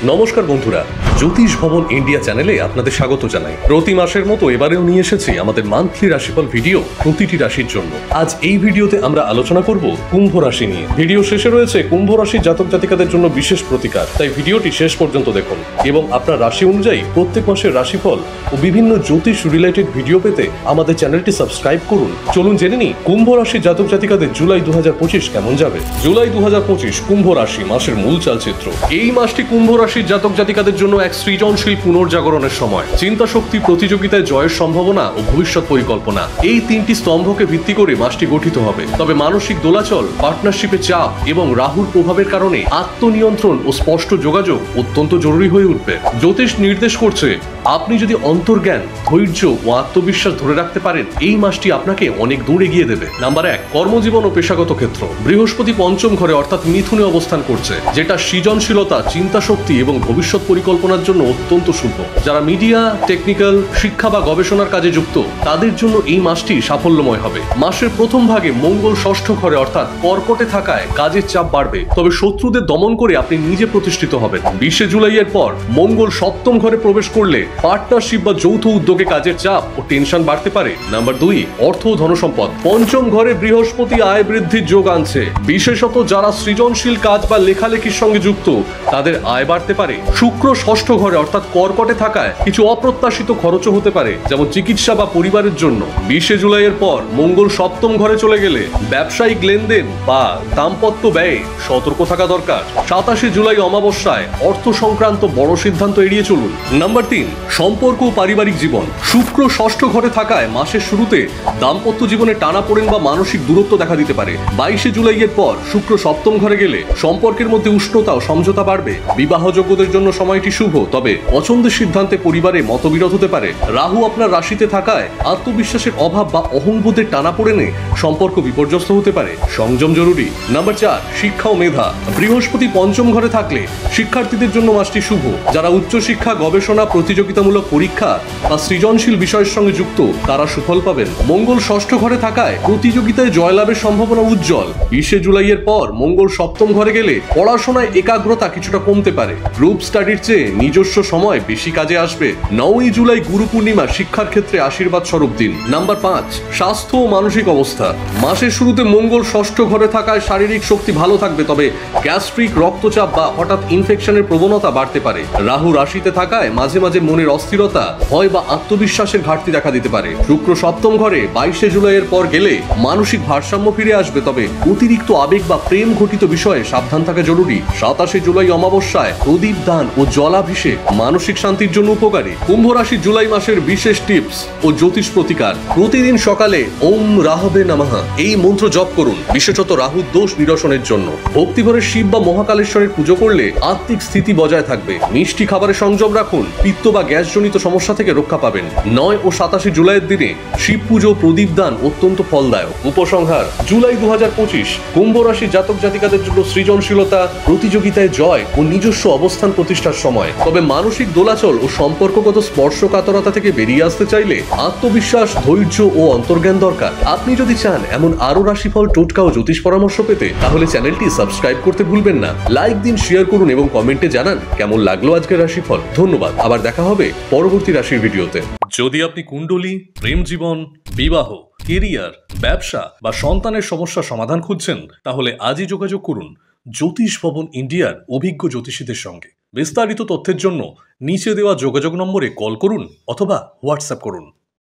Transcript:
নমস্কার বন্ধুরা, জ্যোতিষ ভবন ইন্ডিয়া চ্যানেলে আপনাদের স্বাগত জানাই। প্রতি মাসের মতো এবারেও নিয়ে এসেছি আমাদের মান্থলি রাশিফল ভিডিও প্রতিটি রাশির জন্য। আজ এই ভিডিওতে আমরা আলোচনা করব কুম্ভ রাশি নিয়ে। ভিডিও শেষে রয়েছে কুম্ভ রাশির জাতক জাতিকাদের জন্য বিশেষ প্রতিকার, তাই ভিডিওটি শেষ পর্যন্ত দেখুন এবং আপনার রাশি অনুযায়ী প্রত্যেক মাসের রাশিফল ও বিভিন্ন জ্যোতিষ রিলেটেড ভিডিও পেতে আমাদের চ্যানেলটি সাবস্ক্রাইব করুন। চলুন জেনে নিই কুম্ভ রাশির জাতক জাতিকাদের জুলাই 2025 কেমন যাবে। জুলাই 2025 কুম্ভ রাশি মাসের মূল চালচিত্র। এই মাসটি কুম্ভ রাশির জাতক জাতিকাদের জন্য এক সৃজনশীল পুনর্জাগরণের সময়। চিন্তা শক্তি, প্রতিযোগিতায় জয়ের সম্ভাবনা ও ভবিষ্যৎ পরিকল্পনা, এই তিনটি স্তম্ভকে ভিত্তি করে মাসটি গঠিত হবে। তবে মানসিক দোলাচল, পার্টনারশিপে চাপ এবং রাহুর প্রভাবের কারণে আত্মনিয়ন্ত্রণ ও স্পষ্ট যোগাযোগ অত্যন্ত জরুরি হয়ে উঠবে। জ্যোতিষ নির্দেশ করছে আপনি যদি অন্তর্জ্ঞান, ধৈর্য ও আত্মবিশ্বাস ধরে রাখতে পারেন, এই মাসটি আপনাকে অনেক দূর এগিয়ে দেবে। নাম্বার 1, কর্মজীবন ও পেশাগত ক্ষেত্র। বৃহস্পতি পঞ্চম ঘরে অর্থাৎ মিথুনে অবস্থান করছে, যেটা সৃজনশীলতা, চিন্তা শক্তি এবং ভবিষ্যৎ পরিকল্পনার জন্য অত্যন্ত শুভ। যারা মিডিয়া, টেকনিক্যাল, শিক্ষা বা গবেষণার কাজে যুক্ত, তাদের জন্য এই মাসটি সাফল্যময় হবে। মাসের প্রথম ভাগে মঙ্গল ষষ্ঠ ঘরে অর্থাৎ কর্কটে থাকায় কাজের চাপ বাড়বে, তবে শত্রুদের দমন করে আপনি নিজে প্রতিষ্ঠিত হবেন। 20 জুলাইয়ের পর মঙ্গল সপ্তম ঘরে প্রবেশ করলে পার্টনারশিপ বা যৌথ উদ্যোগে কাজের চাপ ও টেনশন বাড়তে পারে। নাম্বার 2, অর্থ ও ধনসম্পদ। পঞ্চম ঘরে বৃহস্পতি আয় বৃদ্ধির যোগ আনছে। বিশেষত যারা সৃজনশীল কাজ বা লেখালেখির সঙ্গে যুক্ত, তাদের আয় বাড়তে পারে। শুক্র ষষ্ঠ ঘরে অর্থাৎ কর্কটে থাকায় কিছু অপ্রত্যাশিত খরচও হতে পারে, যেমন চিকিৎসা বা পরিবারের জন্য। 20 জুলাইয়ের পর মঙ্গল সপ্তম ঘরে চলে গেলে ব্যবসায়িক লেনদেন বা দাম্পত্য ব্যয়ে সতর্ক থাকা দরকার। 27 জুলাই অমাবস্যায় অর্থ সংক্রান্ত বড় সিদ্ধান্ত এড়িয়ে চলুন। নাম্বার 3, সম্পর্ক ও পারিবারিক জীবন। শুক্র ষষ্ঠ ঘরে থাকায় মাসের শুরুতে দাম্পত্য জীবনে টানাপোড়েন বা মানসিক দূরত্ব দেখা দিতে পারে। 22 জুলাইয়ের পর শুক্র সপ্তম ঘরে গেলে সম্পর্কের মধ্যে উষ্ণতা ও সমঝোতা বাড়বে। বিবাহযোগ্যদের জন্য সময়টি শুভ, তবে পছন্দের সিদ্ধান্তে পরিবারে মতবিরোধ হতে পারে। রাহু আপনার রাশিতে থাকায় আত্মবিশ্বাসের অভাব বা অহংবোধের টানাপোড়েনে সম্পর্ক বিপর্যস্ত হতে পারে। সংযম জরুরি। নাম্বার 4, শিক্ষা ও মেধা। বৃহস্পতি পঞ্চম ঘরে থাকলে শিক্ষার্থীদের জন্য মাসটি শুভ। যারা উচ্চশিক্ষা, গবেষণা, প্রতিযোগিতামূলক পরীক্ষা বা সৃজনশীল বিষয়ের সঙ্গে যুক্ত, তারা সুফল পাবেন। মঙ্গল ষষ্ঠ ঘরে থাকায় প্রতিযোগিতায় জয়লাভের সম্ভাবনা উজ্জ্বল। 20 জুলাইয়ের পর মঙ্গল সপ্তম ঘরে গেলে পড়াশোনায় একাগ্রতা কিছুটা কমতে পারে। গ্রুপ স্টাডির চেয়ে নিজস্ব সময় বেশি কাজে আসবে। 9 জুলাই গুরু পূর্ণিমা শিক্ষার ক্ষেত্রে আশীর্বাদ স্বরূপ দিন। নাম্বার 5, স্বাস্থ্য ও মানসিক অবস্থা। মাসের শুরুতে মঙ্গল ষষ্ঠ ঘরে থাকায় শারীরিক শক্তি ভালো থাকবে, তবে গ্যাস্ট্রিক, রক্তচাপ বা হঠাৎ ইনফেকশনের প্রবণতা বাড়তে পারে। রাহু রাশিতে থাকায় মাঝে মাঝে মনের অস্থিরতা, ভয় বা আত্মবিশ্বাসের ঘাটতি দেখা দিতে পারে। শুক্র সপ্তম ঘরে 22 জুলাইয়ের পর গেলে মানসিক ভারসাম্য ফিরে আসবে, তবে অতিরিক্ত আবেগ বা প্রেম ঘটিত বিষয়ে সাবধান থাকা জরুরি। 27 জুলাই অমাবস্যায় প্রদীপ দান ও জলাভিষেক মানসিক শান্তির জন্য উপকারী। কুম্ভ রাশি জুলাই মাসের বিশেষ টিপস ও জ্যোতিষ প্রতিকার। প্রতিদিন সকালে ওম রাহবে নমঃ এই মন্ত্র জপ করুন, বিশেষত রাহুর দোষ নিরসনের জন্য। ভক্তিভরে শিব বা মহাকালেশ্বরের পুজো করলে আত্মিক স্থিতি বজায় থাকবে। মিষ্টি খাবারে সংযম রাখুন, পিত্ত বা গ্যাসজনিত সমস্যা থেকে রক্ষা পাবেন। 9 ও 27 জুলাইয়ের দিনে শিব পুজো, প্রদীপ দান অত্যন্ত ফলদায়ক। উপসংহার: জুলাই 2025 কুম্ভ রাশি জাতক জাতিকাদের জন্য সৃজনশীলতা, প্রতিযোগিতায় জয় ও নিজস্ব অবস্থান প্রতিষ্ঠার সময়। তবে মানসিক দোলাচল ও সম্পর্কগত স্পর্শকাতরতা থেকে বেরিয়ে আসতে চাইলে আত্মবিশ্বাস, ধৈর্য ও অন্তর্জ্ঞান দরকার। আপনি যদি চান এমন আরো রাশিফল, টোটকা ও জ্যোতিষ পরামর্শ পেতে, তাহলে চ্যানেলটি সাবস্ক্রাইব করতে ভুলবেন না। লাইক দিন, শেয়ার করুন এবং কমেন্টে জানান কেমন লাগলো আজকের রাশিফল। ধন্যবাদ। আবার দেখা হবে পরবর্তী রাশির ভিডিওতে। যদি আপনি কুণ্ডলী, প্রেম জীবন, বিবাহ, কেরিয়ার, ব্যবসা বা সন্তানের সমস্যা সমাধান খুঁজছেন, তাহলে আজই যোগাযোগ করুন জ্যোতিষ ভবন ইন্ডিয়ার অভিজ্ঞ জ্যোতিষীদের সঙ্গে। বিস্তারিত তথ্যের জন্য নিচে দেওয়া যোগাযোগ নম্বরে কল করুন অথবা হোয়াটসঅ্যাপ করুন।